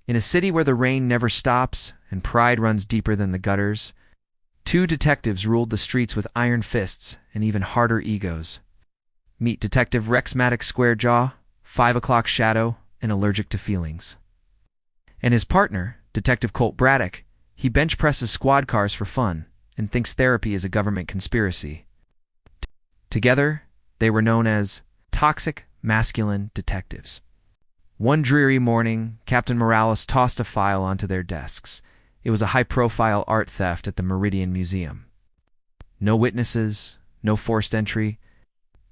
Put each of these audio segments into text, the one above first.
In a city where the rain never stops and pride runs deeper than the gutters, two detectives ruled the streets with iron fists and even harder egos. Meet Detective Rex Maddox Squarejaw, 5 o'clock shadow, and allergic to feelings. And his partner, Detective Colt Braddock, he bench presses squad cars for fun and thinks therapy is a government conspiracy. Together, they were known as Toxic Masculine Detectives. One dreary morning, Captain Morales tossed a file onto their desks. It was a high-profile art theft at the Meridian Museum. No witnesses, no forced entry,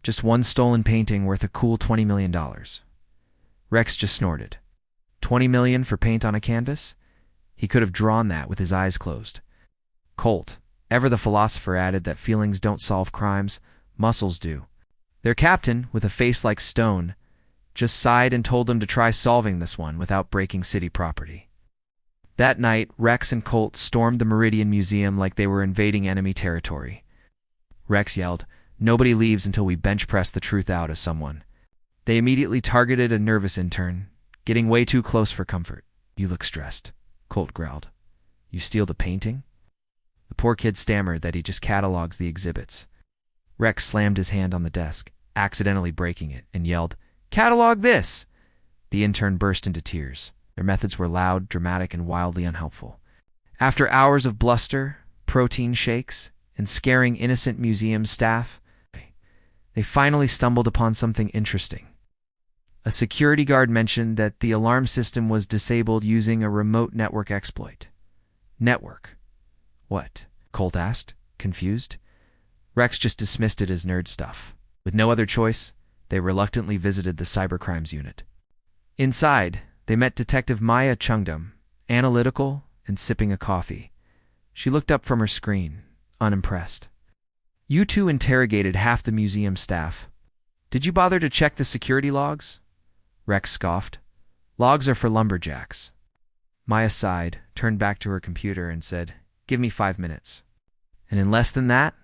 just one stolen painting worth a cool $20 million. Rex just snorted. $20 million for paint on a canvas? He could have drawn that with his eyes closed. Colt, ever the philosopher, added that feelings don't solve crimes, muscles do. Their captain, with a face like stone, just sighed and told them to try solving this one without breaking city property. That night, Rex and Colt stormed the Meridian Museum like they were invading enemy territory. Rex yelled, "Nobody leaves until we bench press the truth out of someone." They immediately targeted a nervous intern, getting way too close for comfort. "You look stressed," Colt growled. "You steal the painting?" The poor kid stammered that he just catalogs the exhibits. Rex slammed his hand on the desk, accidentally breaking it, and yelled, "Catalog this!" The intern burst into tears. Their methods were loud, dramatic, and wildly unhelpful. After hours of bluster, protein shakes, and scaring innocent museum staff, they finally stumbled upon something interesting. A security guard mentioned that the alarm system was disabled using a remote network exploit. Network? What? Colt asked, confused. Rex just dismissed it as nerd stuff. With no other choice, they reluctantly visited the cybercrimes unit. Inside, they met Detective Maya Chungdum, analytical and sipping a coffee. She looked up from her screen, unimpressed. "You two interrogated half the museum staff. Did you bother to check the security logs?" Rex scoffed. "Logs are for lumberjacks." Maya sighed, turned back to her computer, and said, "Give me 5 minutes." And in less than that,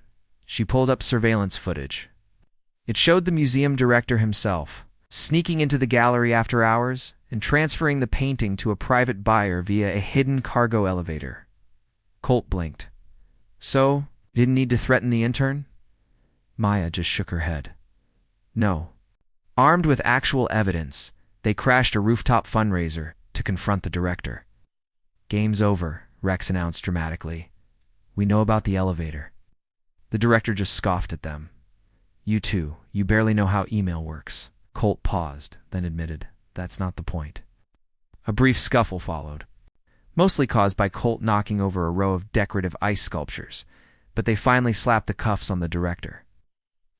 she pulled up surveillance footage. It showed the museum director himself, sneaking into the gallery after hours and transferring the painting to a private buyer via a hidden cargo elevator. Colt blinked. "So, you didn't need to threaten the intern?" Maya just shook her head. "No." Armed with actual evidence, they crashed a rooftop fundraiser to confront the director. "Game's over," Rex announced dramatically. "We know about the elevator." The director just scoffed at them. "You two, you barely know how email works." Colt paused, then admitted, "That's not the point." A brief scuffle followed, mostly caused by Colt knocking over a row of decorative ice sculptures, but they finally slapped the cuffs on the director.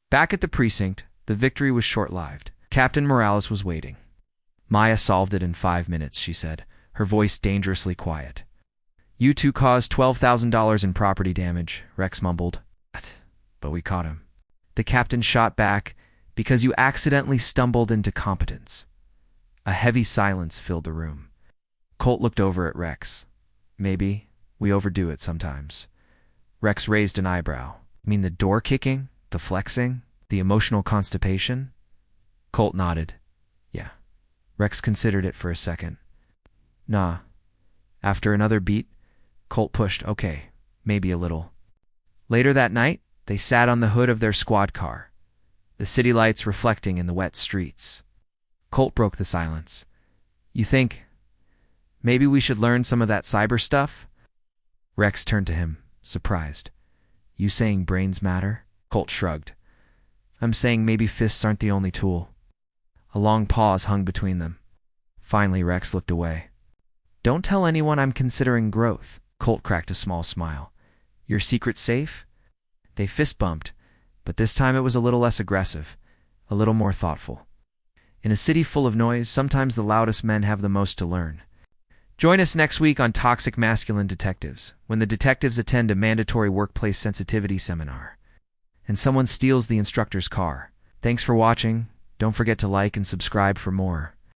Back at the precinct, the victory was short-lived. Captain Morales was waiting. "Maya solved it in 5 minutes," she said, her voice dangerously quiet. "You two caused $12,000 in property damage," Rex mumbled. "But we caught him." The captain shot back, "Because you accidentally stumbled into competence." A heavy silence filled the room. Colt looked over at Rex. "Maybe. We overdo it sometimes." Rex raised an eyebrow. "You mean the door kicking? The flexing? The emotional constipation?" Colt nodded. "Yeah." Rex considered it for a second. "Nah." After another beat, Colt pushed, "Okay, maybe a little." Later that night, they sat on the hood of their squad car, the city lights reflecting in the wet streets. Colt broke the silence. "You think maybe we should learn some of that cyber stuff?" Rex turned to him, surprised. "You saying brains matter?" Colt shrugged. "I'm saying maybe fists aren't the only tool." A long pause hung between them. Finally, Rex looked away. "Don't tell anyone I'm considering growth." Colt cracked a small smile. "Your secret safe?" They fist-bumped, but this time it was a little less aggressive, a little more thoughtful. In a city full of noise, sometimes the loudest men have the most to learn. Join us next week on Toxic Masculine Detectives, when the detectives attend a mandatory workplace sensitivity seminar, and someone steals the instructor's car. Thanks for watching. Don't forget to like and subscribe for more.